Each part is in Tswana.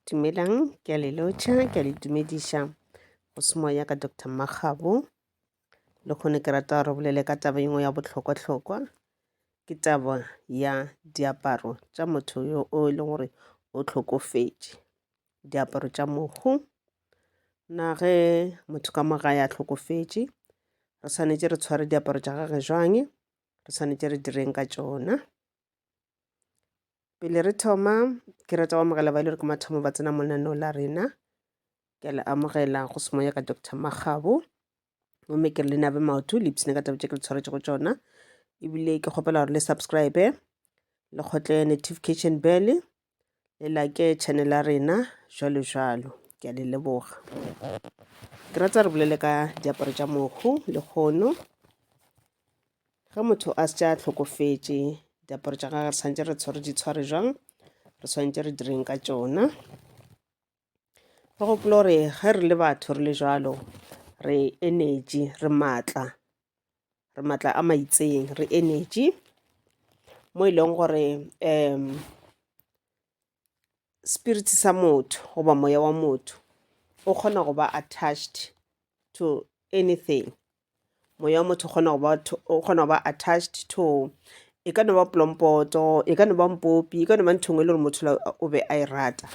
Dumelang, ke a le lotšha, ke a le dumediša go semoya ka Dr. Makgabo. Le kgone ke rata re bolele ka taba engwe ya bohlokwa-hlokwa, ke taba ya diaparo tša motho yo o leng gore o tlhokofetše. Diaparo tša mohu, na ge motho ka mo gae a tlhokofetše, re swanetše re tshware diaparo tša gage jwang, re swanetše re direng ka tšona. Pele re thoma, ke rata go amogela ba ile re ke mathomo ba tsena mo lenaneo la rena. Ke a le amogela go semoya ka Dr. Makgabo, gomme ke re le nabe maoto le ipsene ka taba tše ke le tshwaretse go tšona, ebile ke kgopela gore le subscribe le kgotle notification bell, le like channel ya rena jwalo jwalo. Ke a le leboga. Ke rata re bolele ka diaparo tša mohu le kgono. Ge motho a se a tlhokofetše, diaparo tša gagwe re santse re ditshware jwang, re swantse re direng ka tšona. Re gopola gore ge re le batho re le jwalo, re energy, re maatla a maitseng, re energy mo e leng gore spirit sa motho goba moya wa motho o kgona go ba attached to anything. Moya wa motho o kgona go ba attached to, e ka no ba polompoto, e ka no ba mpopi, e ka no ba ntho engwe le gore motho o be a e rata.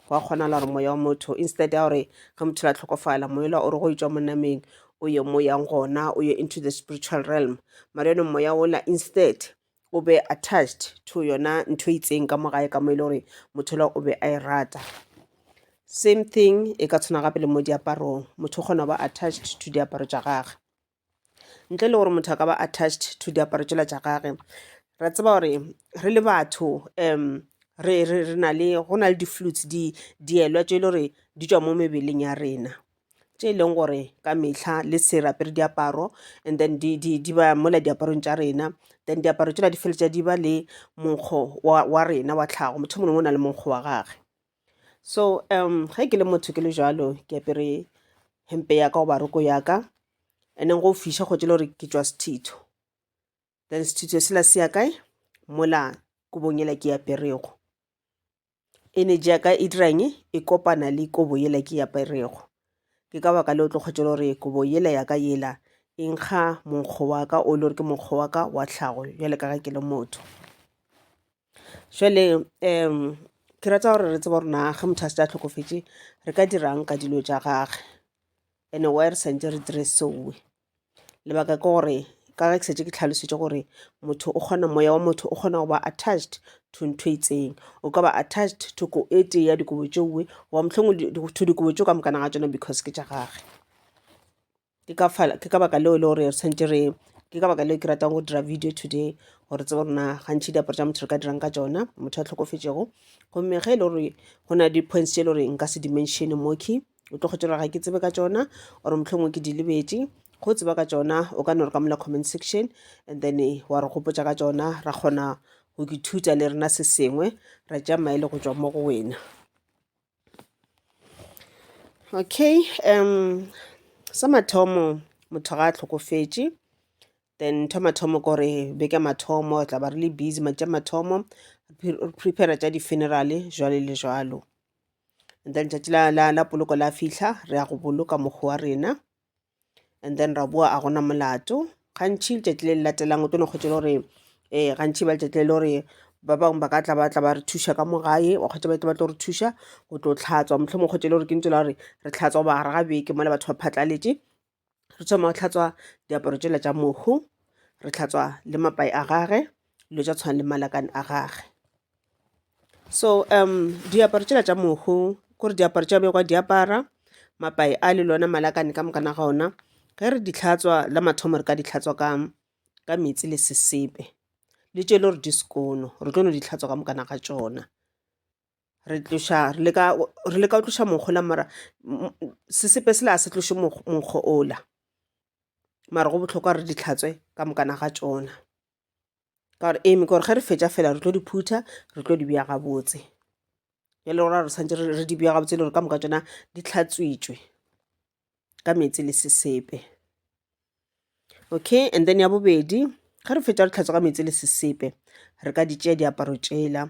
Go a kgonala gore moya wa motho instead ya gore ge motho a tlhokofala, moya o re go itšwa mo nameng o ye mo yang gona, o ye into the spiritual realm. Mara yone moya ola instead o be attached to yona ntho e itseng ka mo gae, ka mo e le gore motho o be a e rata. Same thing e ka tshwana gape le mo diaparong, motho o kgona go ba attached to diaparo tša gagwe. Ntle le gore motho a ka ba attached to diaparo tšela tša gagwe, ra tseba gore re le batho re na le, go na le di-fluids, dielwa tše e le gore di tšwa mo mebeleng ya rena, tše e leng gore ka mehla le se rapere diaparo, and then di ba mola diaparong tša rena, then diaparo tšela di feletša di ba le monkgo wa rena wa tlhago. Motho mongwe o na le monkgo wa gagwe. So ge ke le motho ke le jalo, ke apere hempe ya ka goba roko ya ka, and then go fiša go tšele gore ke tšwa sethitho, then sethitho sela se ya kae mola kobong yela ke aperego. Energy ya ka e dirang, e kopana le kobo yela ke aperego. Ke ka baka le o tlo kgwetšela gore kobo yela ya ka yela e nkga monkgo wa ka o le gore ke monkgo wa ka wa tlhago, jwale ka ge ke le motho. Jwale ke rata gore re tseba gore na ge motho a se a tlhokofetše, re ka dirang ka dilo tša gagwe, and why re santse re dire sowe. Lebaka ke gore ka ge ke setse ke tlhalosetše gore motho o kgona, moya wa motho o kgona go ba attached to ntho e itseng, o ka ba attached to ko e tee ya dikobo tšeuwe, wa mohlomongwe to dikobo tšeo ka mokana ga tšona because ke tša gagwe. Ke ka baka leo le gore ke ka baka leo ke ratang go dira video today, gore tsebe gore na gantši diaparo tša motho re ka dirang ka tšona, motho a tlhokofetšego. Gomme ge e le gore go na di-points tše e le gore nka se dimensione moki, o tlo kgwetša gore ga ke tsebe ka tšona, or mohlomongwe ke di lebetše. Go tseba ka tšona o ka no re ka mola comment section, and then wa re gopotša ka tšona, ra kgona go ithuta le rena se sengwe, ra tša maele go tšwa mo go wena. Okay, sa mathomo motho ga a tlhokofetše, then ntho mathomo ke gore beke mathomo tla ba re le busy matša mathomo, re prepare tša di-funeral jwale le jwalo. And then tšatši la poloko la fihla, re ya go boloka mokgwa wa rena, and then ra boa a gona molato. Gantši letšatši le latelang o tlo no kgwetšela gore gantši ba letšatši le gore ba bangwe ba ka tla ba re thuša ka mo gae, wa kgwetša ba tlo re thuša go tlo tlhatswa, mohlomongwe kgwetšele gore ke ntse la gore re tlhatswa goba gare ga beke mola batho ba phatlaletše, re thoma go tlhatswa diaparo tšela tša mohu, re tlhatswa le mapai a gage, dilo tša tshwana le malakane a gage. So diaparo tšela tša mohu kore diaparo tša bekwa diapara, mapai a le lona malakane ka mokana ga ona, ge re di tlhatswa la mathomo re ka di tlhatswa ka metsi le sesepe, le tše le gore di sekono re tlo no di tlhatswa ka mokana ga tšona. Re leka o tloša monkgo la, mara sesepe se la se tloše monkgo ola, mara go bohlokwa re di tlhatswe ka mokana ga tšona, ka gore eme ke gore ge re fetša fela re tlo di phutha, re tlo di beya gabotse, ya le gore re santse re di beya gabotse le gore ka moka tšona di hlatswitšwe ka metsi le sesepe. Okay, and then ya bobedi, ge re fetša re tlhatswa ka metsi le sesepe, re ka di tšea diaparo tšela,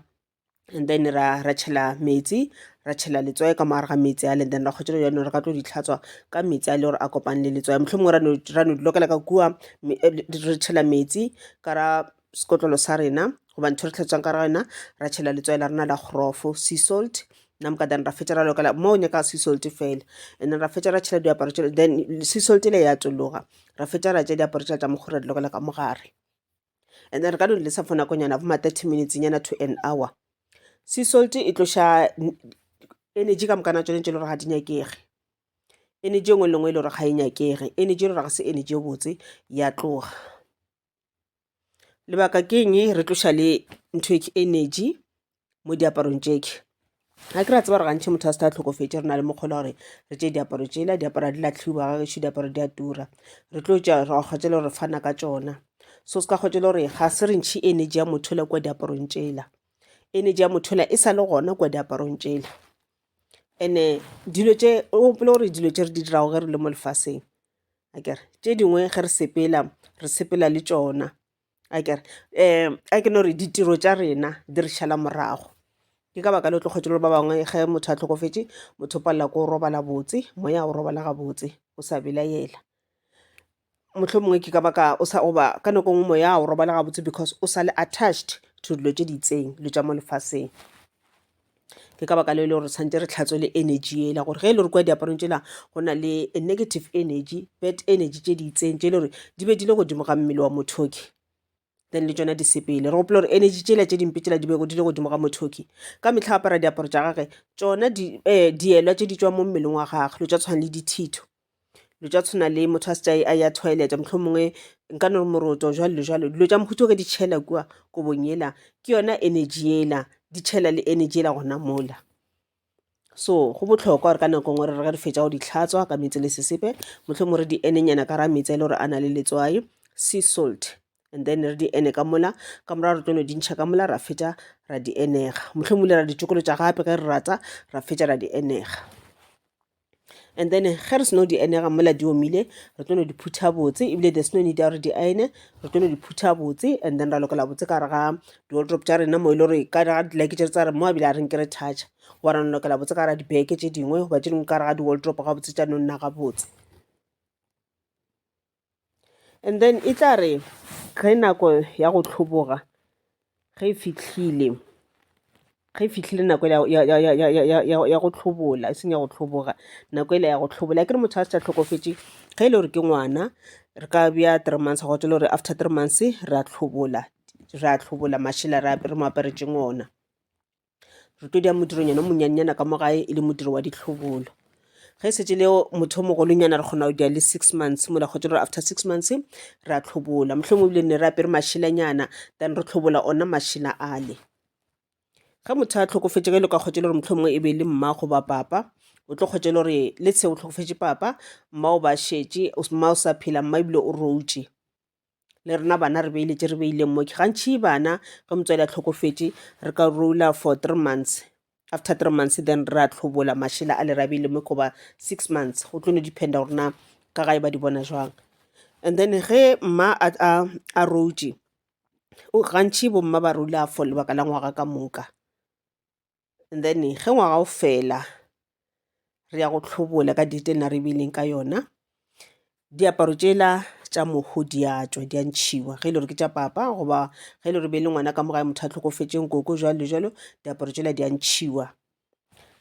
and then ra tšhela metsi ra tšhela letswai ka moare ga metsi a le, then ra kgotsa yone re ka tlo di tlhatswa ka metsi a le gore a kopane le letswai. Mohlomongwe ra no di lokela ka kua re tšhela metsi ka ra sekotlolo sa rena goba ntho re tlhatswang ka rena, ra tšhela letswai la rena la gorofo, sea salt namka, then ra fetša ra lokela mo o nyaka sea salt fela, and then ra fetša ra tšhela diaparo tšela, then sea salt le ya tsologa, ra fetša ra tšea diaparo tšela tša mogore di lokela ka mogare, and then re ka no di lesa for nakonyana bo ma 30 minutes nyana to an hour. Sea salt e tloša energy ka mokana tsone tse le gore ga di nyakege, energy engwe le ngwe e le gore ga e nyakege, energy e le gore ga se energy e botse ya tloga. Lebaka ke eng re tloša le ntho e energy mo diaparong tseke? ga ke ra tseba gore gantšhi motho a se ta tlhokofetse re na le mokgolo gore re tšee diaparo tsela, diaparo di latlhiwa ga gešo, diaparo di a tura, re tlo tša ra kgotšela gore fana ka tšona, so se ka kgotšela gore ga se re ntšhi energy ya mothola kwa diaparong tsela, energy ya mothola e sa le gona kwa diaparong tsela. And-e dilo tše o gopole gore dilo tše re di dirago ge re le mo lefaseng akere tše dingwe ge re sepela le tšona akere a ke no re ditiro tša rena di re šala morago, ke ka baka le o tlo kgotse le ba bangwe ge motho a tlhokofetse motho o palela ko o robala botse, moya o robala ga botse o sa belaela, mohlomongwe ke ka baka oba ka nako ngwe moya o robala ga botse because o sa le attached to dilo tše di itseng, dilo tša mo lefaseng. Ke ka baka le le gore tshwanetse re tlhatswe le energy ela, gore ge e le gore kwa diaparong tsela go na le negative energy, bad energy tše di itseng tše e le gore di be di le godimo ga mmele wa mothoki, then le tsona di sepele. Re gopole gore energy tsela tše dimpe tsela di be di le godimo ga mothoki, ka metlha apara diaparo tša gage tsona dielwa tše di tswa mo mmeleng wa gage, lo tša tshwana le dithito, lo tša tshwana le motho a se a ya toilet, mohlomongwe nka no re moroto jalo le jalo, dilo tša mohuto ke di tšhela kua kobong ela ke yona energy ela, di tšhela le energy ela gona mola. So go botlhokwa gore ka nako ngwe re fetša go di tlhatswa ka metsi le sesepe, mohlomongwe re di enenyana ka ra metsi a le gore a na le letswai, sea salt, and then re di ene ka mola, ka mora re tlo no di ntšha ka mola ra fetša ra di enega, mohlomongwe le ra di tšokolotša gape ge re rata ra fetša ra di enega. And then ge re seno di enega mola di omile re tlo no di phutha botse, ebile there's no need ya gore di aene, re tlo no di phutha botse, and then ra lokela botse ka re ga di-wardrobe tša rena mo e le gore ka ga dilike tše tsa re mo a bile a reng ke re toucha, wa ra lokela botse ka ra dibeke tše dingwe goba tše dingwe ka re ga di-wardrobe ga botse tša no nna ga botse. And then e tla re ge nako ya go tlhoboga ge e fitlhile nako ya go tlhobola, e seng ya go tlhoboga, nako ele ya go tlhobola, ke re motho a se tla tlhokofetse ge e le gore ke ngwana re ka bea 3 months go tšela gore after 3 months re a tlhobola mašela re mo aparetseng ona, re tlo dia modironyana monyannyana ka mo gae e le modiro wa ditlhobolo. Ge e setse le motho o mogolonyana re kgona go dia le 6 months mola kgotsa gore after 6 months re a tlhobola, mohlomongwe ebile ne re apere mašelanyana then re tlhobola ona mašela ale. Ga motho a tlhokofetse ge e le ka kgotse le gore mohlomongwe e be le mma goba papa, o tlo kgotse le gore le tse o tlhokofetse papa, mma o ba šetše, mma o sa phela, mma ebile o routše, le rena bana re beeletše re beileng mo ke gantšhi bana ge motswadi a tlhokofetse re ka roula for 3 months, after 3 months then re a tlhobola mašela a le ra beile mo goba 6 months, go tlo no dependa gore na ka gae ba di bona jwang. And then ge mma a routše gantšhi bo mma ba roula for lebaka la ngwaga ka moka, and then ge ngwaga o fela re ya go tlhobola ka date na re beileng ka yona, diaparo tsela tša mohu di a tswa di a ntšhiwa ge e le gore ke tša papa goba ge e le gore be le ngwana ka mogae motho a tlhokofetseng koko jalo le jalo, diaparo tsela di a ntšhiwa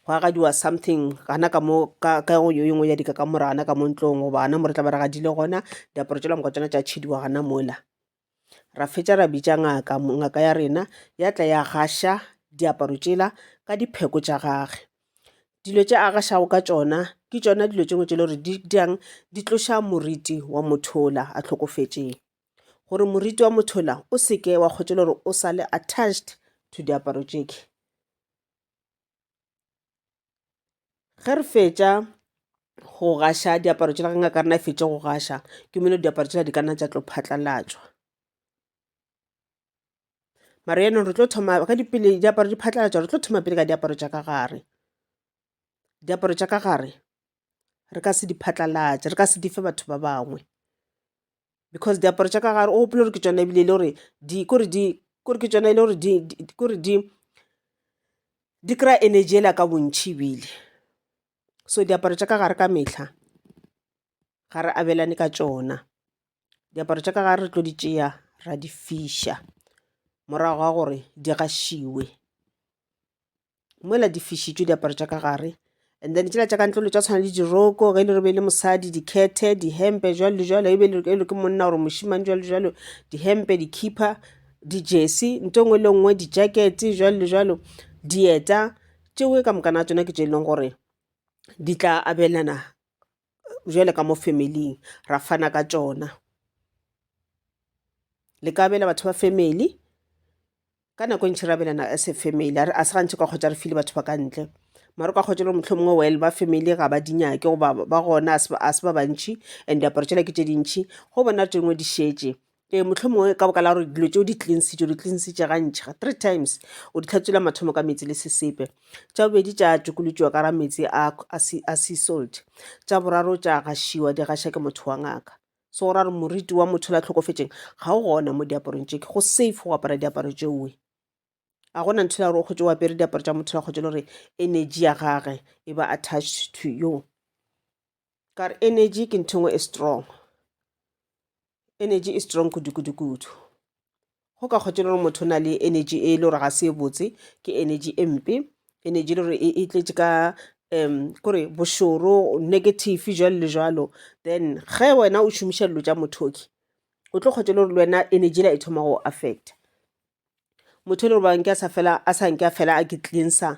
go agadiwa something gana ka mo ka yo engwe ya dika ka more gana ka mo ntlong goba gana more tla ba re gadile gona, diaparo tsela moka tsona tša tšhidiwa gana mola, ra fetša ra bitša ngaka ya rena ya tla ya gaša diaparo tsela ka dipheko tša gage. Dilo tše a gašago ka tšona ke tšona dilo tše ngwe tše le gore di tloša moriti wa mothola a tlhokofetseng, gore moriti wa mothola o seke wa kgotšela gore o sa le attached to diaparo tseke. Ge re fetša go gaša diaparo tsela ge ngaka rena e fetša go gaša ke mone diaparo tsela di ka nna tša tlo phatlalatswa, mara yaanong re tlo thoma ka dipele diaparo di phatlalatswa re tlo thoma pele ka diaparo tša ka gare. Diaparo tša ka gare re ka se di phatlalatše, re ka se di fe batho ba bangwe, because diaparo tša ka gare o gopole gore ke tšona ebile le gore ke tšona e le gore di kry energy ela ka bontšhi ebile. So diaparo tša ka gare ka mehla ga re abelane ka tšona. Diaparo tša ka gare re tlo di tšea ra di fiša morago ga gore di gašiwe. Mola di fišitšwe diaparo tša ka gare, and then tšela tša ka ntlolo tša tshwana le diroko ge le re be le mosadi, dikhethe, dihempe jwalo le jwalo, e ke monna gore mošimane jwalo le jwalo, dihempe, dikhipa, di-jersey, nto ngwe le ngwe, di-jacket jwalo le jwalo, dieta tšeo ka mokana tsona ke tše e leng gore di tla abelana jwale ka mo familing, ra fana ka tšona. Le ka abela batho ba family ka nako ntšhi re abelana as a family, a se gantši ka kgotša re file batho ba ka ntle, mara ka kgotša le motlho mongwe well ba family ga ba dinyake goba ba gona a se ba bantšhi and diaparo tšela ke tše dintšhi go bona tše dingwe di šetše. Motlho mongwe ka boka la gore dilo tšeo di cleansitše gantšhi 3 times o di tlhatswela mathomo ka metsi le sesepe, tša bobedi tša tšokolotšiwa ka ra metsi a sea salt, tša boraro tša gašiwa di gaša ke motho wa ngaka. So go ra re moriti wa motho la tlhokofetšeng ga o gona mo diaparong tše, go safe go apara diaparo tšeoe. A gona ntho ya gore o kgotse o apere diaparo tša motho la kgotse le gore energy ya gage e ba attached to you. Ka re energy ke ntho ngwe e strong, energy e strong kudu. Go ka kgotse le gore motho o na le energy e le gore ga se e botse, ke energy e mpe, energy le gore e tletše ka kore bošoro negative jwalo le jwalo. Then ge wena o šomiša dilo tša mothoki o tlo kgotse le gore le wena energy la e thoma go affect. Motho le gore a sa nke a fela a ke cleanser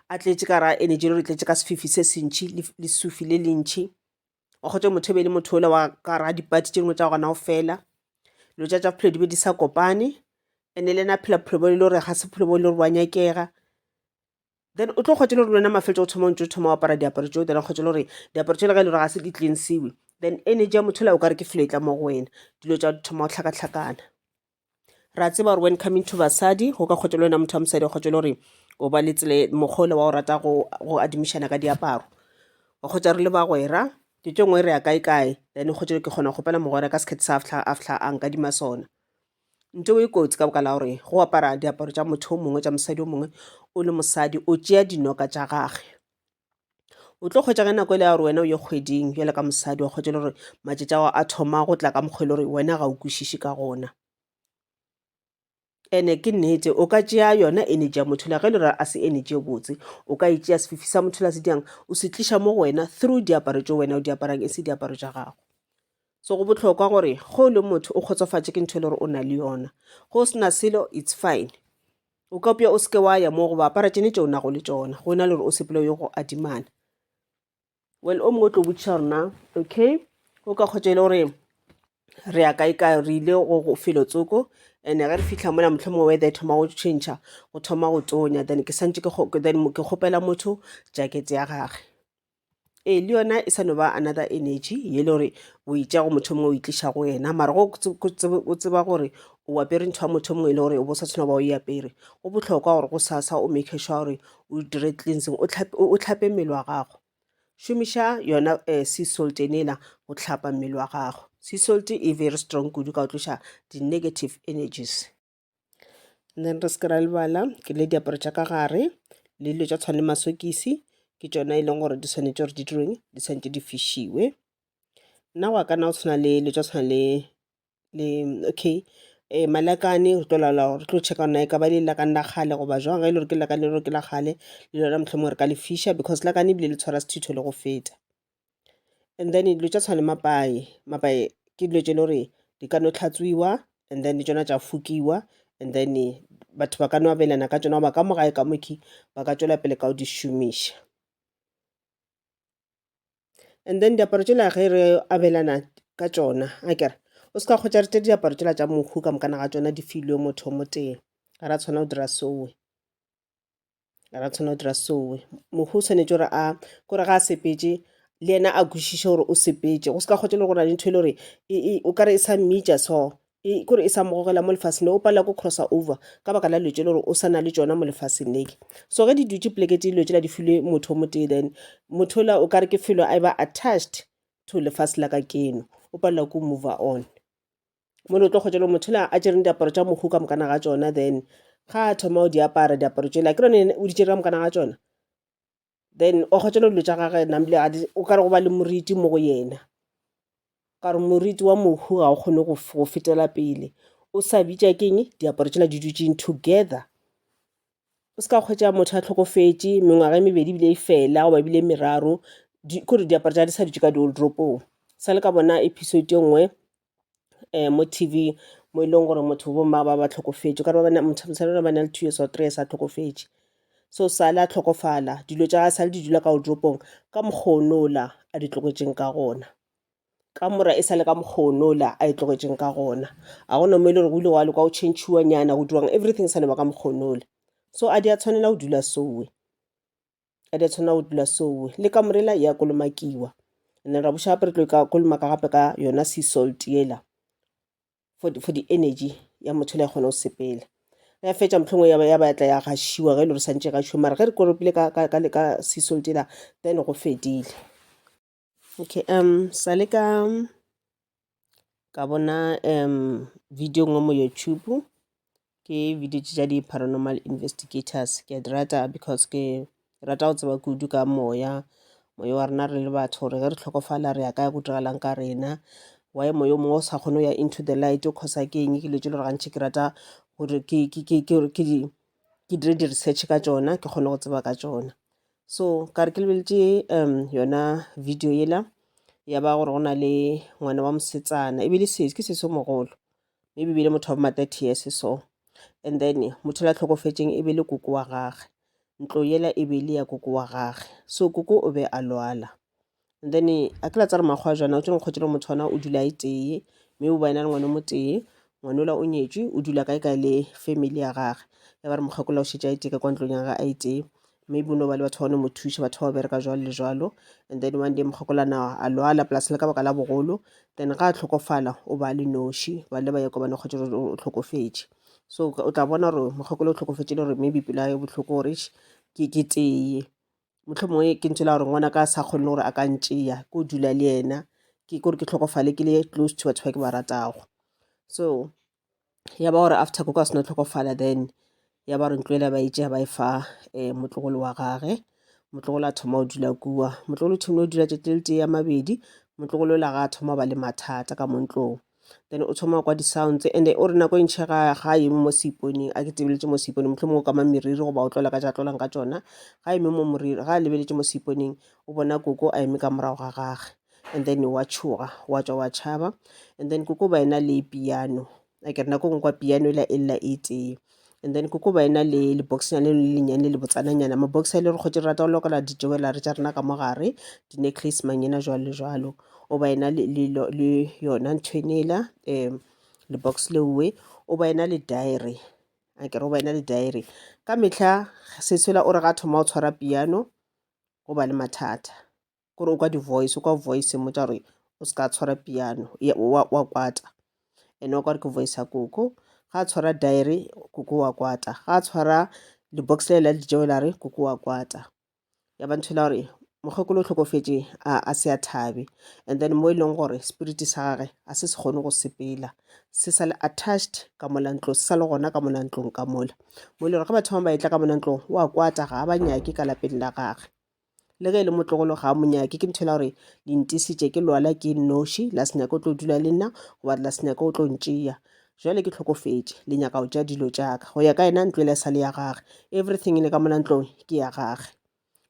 a tletše ka ra energy le gore tletše ka sefifi se sentšhi le sufi le lentšhi, o kgotse motho be le motho ole wa ka ra dipati tše dingwe tša gona go fela, dilo tša bophelo di be di sa kopane, ene le ena phela bophelo bo le gore ga se bophelo bo le gore wa nyakega. Then o tlo kgotse le gore lwena mafeletša o thoma ntse o thoma go apara diaparo tšeo, then o kgotse le gore diaparo tšeo le ga e le gore ga se di cleansiwe, then energy ya motho la o kare ke felo e tla mo go wena, dilo tša thoma go tlhakatlhakana. Ra tseba gore when coming to basadi go ka kgotse le wena motho wa mosadi o kgotse le gore o ba le tsele mokgole wa go rata go adimišana ka diaparo, o kgotsa re le bagwera ke tšo ngwe re ya kae then kgotse ke kgona go gopela mogwera ka sekgethe sa a fihla a nkadima sona. Ntho e kotsi ka boka la gore go apara diaparo tša motho o mongwe tša mosadi o mongwe o le mosadi o tšea dinoka tša gage. O tlo kgwetša ge nako e le ya gore wena o ye kgweding bjale ka mosadi wa kgwetša le gore matšatši ao a thoma go tla ka mokgwa le gore wena ga o kwešiše ka gona. Ene ke nnete o ka tšea yona energy ya motho la ge le gore a se energy e botse, o ka itšea sefifi sa motho la se diang o se tliša mo go wena through diaparo tšeo wena o diaparang e se diaparo tša gago. So go bohlokwa gore go le motho o kgotsofatše ke ntho le gore o na le yona, go sena selo it's fine. O ka pia o seke wa ya mo go ba apara tšene tšeo nago le tšona, go na le gore o sepele yo go adimana. Well o mongwe o tlo botšiša rona okay o ka kgotše le gore re ya kae re ile go felo tsoko, ene ge re fitlha mola motlho mongwe weather e thoma go change go thoma go tonya, then ke santše ke kgopela motho jacket ya gage. Le yona e sa no ba another energy ye le gore o itšea go motho mongwe o itliša go yena, mara go o tseba gore o apere ntho ya motho mongwe le gore o bo sa tshwana ba o e apere, go bohlokwa gore go sasa o make sure gore o dire cleansing, o tlhape mmele wa gago. Šomiša yona sea salt enela go tlhapa mmele wa gago. Sea salt e very strong kudu ka o tloša di-negative energies. And then re se ke ra lebala ke le diaparo tša ka gare le dilo tša tshwane masokisi ke tšona e leng gore di tshwanetse gore di direng di tshwanetse di fišiwe. Nna wa kana o tshwana le dilo tša tshwana le okay malakane re tlo laola gore re tlo checka gona e ka ba le lakane la kgale goba jwang ga e le gore ke lakane le gore ke la kgale le lona mohlomongwe re ka le fiša because lakane ebile le tshwara sethitho le go feta. And then dilo tša tshwana le mapae ke dilo tše le gore di ka no tlhatswiwa and then di tšona tša fukiwa and then batho ba ka no abelana ka tšona goba ka mogae ka moki ba ka tšwela pele ka o di šomiša. And then diaparo tšela ge re abelana ka tšona a kere o se ka kgotša re tše diaparo tšela tša mohu ka mokana ga tšona di filwe motho mo teng, ga ra tshwana o dira sowe, mohu o tshwanetse gore kore ga a sepetše le yena a kwešiše gore o sepetše, go se ka kgotša le gore na le ntho e le gore o kare e sa mmitša so kore e sa mogogela mo lefaseng o palela ko crosser over ka baka la dilo tše le gore o sa na le tšona mo lefaseng leke. So ge di dutše poleke tše dilo tšela di filwe motho mo teng, then motho la o kare ke felo a ba attached to lefase la ka keno o palela ko move on. Mo le o tlo kgotša le motho la a tšereng diaparo tša mohu ka mokana ga tšona then ga a thoma o di apara diaparo tsela ke rone o di tšere ka mokana ga tsona, then o kgotsa dilo tša gage namle o ka re go ba le moriti mo go yena, ka re moriti wa mohu ga o kgone go fetela pele. O sa bitša keng diaparo tsela di dutšeng together. O se ka kgwetša motho a tlhokofetše mengwaga e mebedi ebile e fela goba ebile meraro kore diaparo tša di sa dutše ka di-wardrope-ong. Sa le ka bona episode e nngwe mo TV mo e leng gore motho bomma ba tlhokofetše ka re mosadi ba na le 2 years or 3 years a tlhokofetše, so sa le a tlhokofala dilo tša sa le di dula ka wardrope-ong ka mokgonola a di tlogetseng ka gona, ka mora e sa le ka mokgonola a e tlogetseng ka gona. A gona mo e le gore go ile go a le kwa o change-iwa nyana go dirwang everything sa le ba ka mokgonola, so a di a tshwanela go dula sowe, a di a tshwanela go dula sowe le ka morela ya kolomakiwa. And then ra boša gape re tlo ka kolomaka gape ka yona sea salt yela for the energy ya motho le a kgona go sepela. Ya fetša mohlomongwe ya ba tla ya gašiwa ge e le gore santše gašiwa, mara ge re koropile ka sea salt yela then go fedile. Okay, sa le ka bona video nngwe mo YouTube, ke video tša di-paranormal investigators. Ke a di rata because ke rata go tseba kudu ka moya wa rena re le batho gore ge re tlhokofala re ya ka go diragalang ka rena, why moya o mongwe o sa kgone go ya into the light o kgosa ke eng, ke dilo tše le gore gantši ke rata gore ke dire di-research ka tšona ke kgone go tseba ka tšona. So ka re ke lebeletše yona video yela ya ba gore go na le ngwana wa mosetsana ebile ke sese mogolo, maybe ebile motho wa bo ma 30 years so, and then motho la tlhokofetšeng e be le koko wa gage, ntlo yela e be le ya koko wa gage, so koko o be a lwala. And then a ke la tsa re makgwa jana o tšeng kgwetše motho wana o dula e tee, mme o ba ena le ngwana mo tee, ngwana ola o nyetšwe o dula kae kae le family ya gage, ya ba re mokgekolo o šetše a itee kwa ntlong ya gage a itee, maybe o no ba le batho ba ne mo thuša, batho ba bereka jwalo le jwalo. And then one day mokgekolana a lwala plus le ka baka la bogolo, then ga a tlhokofala o ba le noši, ba le ba ya ko bane kgwetše gore o tlhokofetše. So o tla bona gore mokgekolo o tlhokofetše le gore maybe pela ya bohloko gore ke tee, mohlomongwe ke ntšhela gore ngwana ka sa kgonne gore a ka ntšea ko dula le yena, ke gore ke tlhokofale ke le close to batho ba ke ba ratago. So ya ba gore after koko a sena tlhokofala then ya ba re ntloela ba itšea ba e fa motlogolo wa gage. Motlogolo a thoma o dula kua, motlogolo o thomile o dula tšatši le tee ya mabedi, motlogolo la ga a thoma ba le mathata ka mo ntlong, then o thoma kwa di-sounds and o re nako e ntšhe ga eme mo seiponeng a ke tebeletše mo seiponeng mohlomongwe o ka mameriri goba o tlola ka tša tlolang ka tšona, ga eme mo moriri ga a lebeletše mo seiponeng o bona koko a eme ka morago ga gage, and then wa tšhoga wa tšwa wa tšhaba. And then koko ba ena le piano, a ke re nako ngwe kwa piano ela e lla e tee, and then koko ba ena le boxnyane le lenyane le botsananyana, mabox a le re kgotse re rata go lokola di-jewellery tša rena ka mo gare, di-necklace manyena jwalo le jwalo, o ba ena le yona nthwenela le box leuwe, o ba ena le diary, a ke re o ba ena le diary. Ka mehla seswela o re ga thoma o tshwara piano go ba le mathata, kore o kwa di-voice o kwa voice mo tša gore o se ka tshwara piano wa kwata, ene wa kwa re ke voice ya koko. Ga a tshwara diary koko wa kwata, ga a tshwara di-box lela le di-jewellery koko wa kwata. Ya ba nthwela gore mokgekolo o tlhokofetše a se a thabe, and then mo e leng gore spirit sa gage a se kgone go sepela, se sa le attached ka mola ntlong, se sa le gona ka mola ntlong ka mola, mo e le gore ga batho ba ba etla ka mola ntlong wa kwata ga a ba nyake ka lapeng la gage. Le ge e le motlogolo ga a monyake, ke nthwela gore le ntisitše ke lwala ke noši, la se nyake o tlo dula le nna goba la se nyake o tlo ntšea, jwale ke tlhokofetše le nyaka go tšea dilo tšaka go ya ka ena ntlo e sa le ya gage, everything e le ka mola ntlong ke ya gage,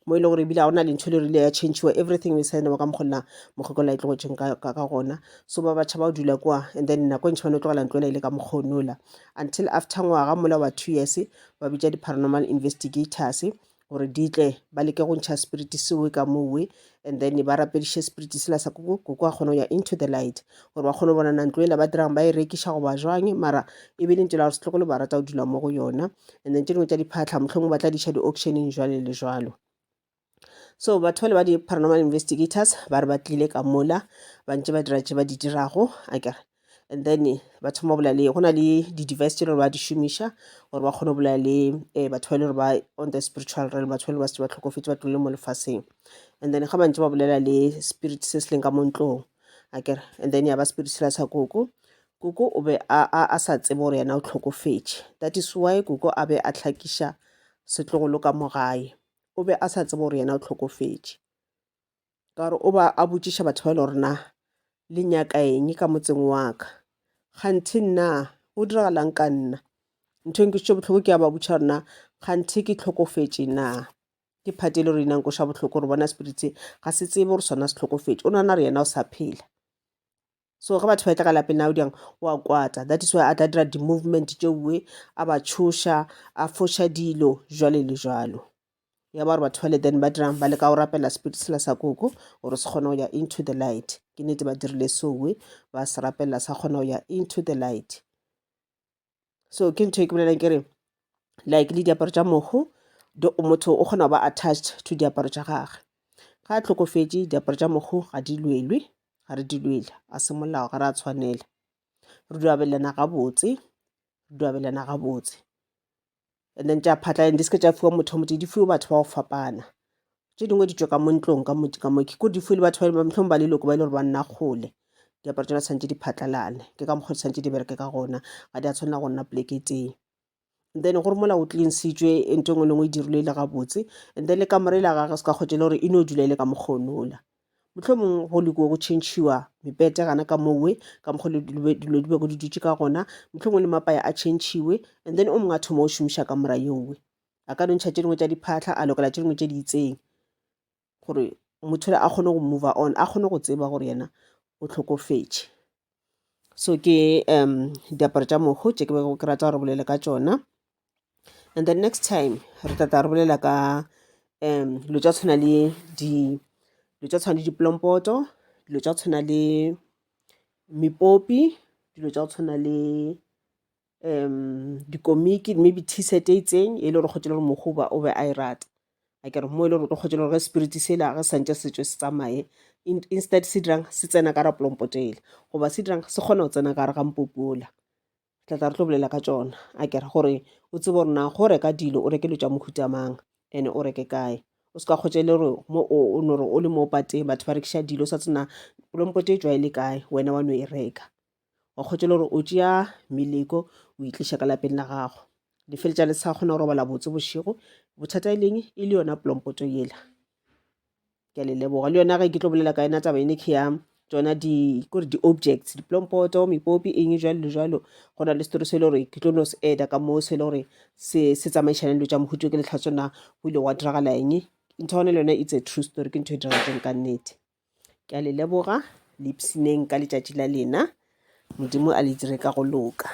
mo e le gore ebile ga go na le ntho le rile ya change-iwa, everything e sa ena ka mokgona mokgekolo a e tlogetseng ka gona, so ba batšha ba o dula kwa, and then nako e ntšhe bane o tlogela ntlo ela e le ka mokgonola until after ngwaga mola wa 2 years ba bitša di-paranormal investigators gore di tle ba leke go ntšha spirit sewe ka mowe, and then ba rapediše spirit sela sa koko a kgone go ya into the light gore ba kgone go bona ntlo ela ba dirang ba e rekiša goba jwang, mara e be le ntše la gore setlogolo ba rata go dula mo go yona, and then tše dingwe tša diphatlha mohlomongwe ba tla diša di-auctioneng jwale le jwalo. So batho ba le ba di-paranormal investigators ba re ba tlile ka mola ba ntše ba dira tše ba di dirago a kere, and then ba thoma bola le go na le di-device tše le gore ba di šomiša gore ba kgone go bola le batho ba le gore ba on the spiritual realm, batho ba le ba se ba tlhokofetše ba tlole mo lefaseng, and then ga ba ntše ba bolela le spirit se se leng ka mo ntlong a kere, and then ya ba spirit sela sa koko koko o be a sa tsebe gore yena o tlhokofetše. That is why koko a be a tlhakiša setlogolo ka mo gae, o be a sa tsebe gore yena o tlhokofetše. Ka gore o ba a botšiša batho ba e le gore na le nyaka eng ka motseng wa ka, kganthe nna o diragalang ka nna. Ntho e nkišitše botlhoko ke a ba botša gore na kganthe ke tlhokofetše na, ke phate le gore ena nkoša botlhoko gore bona spirit ga se tsebe gore sona se tlhokofetše, o nana re yena o sa phela. So ge batho ba tla ka lapeng na o diang o a kwata, that is why a tla dira di-movement tšeue, a ba tšhoša, a foša dilo jwale le jwalo. Ya ba gore batho bale then ba dirang ba leka go rapela spirit sela sa koko gore se kgone go ya into the light. Ke nnete ba dirile sowe, ba se rapella sa kgona go ya into the light. So ke ntho e ke bolelang kere like le diaparo tša mohu motho o kgona go ba attached to diaparo tša gage. Ga a tlhokofetše diaparo tša mohu ga di lwelwe, ga re di lwele, a se molao, ga re a tshwanela. Re duabelana gabotse, re duabelana gabotse. And then tša phatla di se ke tša fiwa motho motho, di fiwa batho ba go fapana. Tše dingwe di tšwa ka mo ntlong ka mo ke ko di fiwe le batho ba mohlomong ba leloko ba ile gore ba nna kgole. Diaparo tšona tshwanetse di phatlalane, ke ka mokgwa di tshwanetse di bereke ka gona, ga di a tshwanela go nna poleke teng. And then gore mola o cleansitswe ntho engwe le ngwe e dirilwe ile gabotse, and then le kamore ile gage se ka kgotse le gore e no dula ile ka mokgonola. Mohlomong go lekuwa go tšhentšhiwa mepete gana ka mowe ka mokgwa dilo di be go di dutše ka gona, mohlomong le mapaya a tšhentšhiwe, and then o mongwe a thoma o šomiša ka mora yowe. A ka no ntšha tše dingwe tša diphatla a lokela tše dingwe tše di itseng gore motho a kgone go move on, a kgone go tseba gore yena o tlhokofetše. So ke diaparo tša mohu tše ke rata gore bolele ka tšona. And then next time re tata re bolela ka dilo tša tshwana le dilo tša tshwana le diplompoto, dilo tša tshwana le mepopi, dilo tša tshwana le dikomiki, maybe t-shirt e itseng e le gore kgotse le gore mogoba o be a e rata. A kere mo e le gore o kgotse le gore ge spirit se la ge santse se tswe se tsamaye, instead se dirang se tsena ka ra plompoto ele, goba se dirang se kgona go tsena ka re ga mpopola. Tla re tlo bolela ka tšona, a kere gore o tsebe gore na go reka dilo o reke dilo tša mohuta mang and o reke kae. O se ka kgotse le gore o no re o le mo pateng batho ba rekiša dilo sa tsena plompoto e tswa e le kae, wena wa no e reka. Wa kgotse le gore o tšea meleko o itliša ka lapeng la gago, le feletša le sa kgona go robala botse bošego, bothata e leng e le yona plompoto yela. Ke a le leboga le yona ge ke tlo bolela ka ena taba ene ke ya tsona kore di-objects, diplompoto, mepopi, eng jwalo le jwalo. Go na le story se le gore ke tlo no se eda ka moo se le gore se tsamaišanang dilo tša mohuto ke letlha tsona go ile wa diragala eng. Ntho gone le yona it's a true story, ke ntho e diragetseng ka nnete. Ke a le leboga le ipsineng ka letšatši la lena, modimo a le dire ka go loka.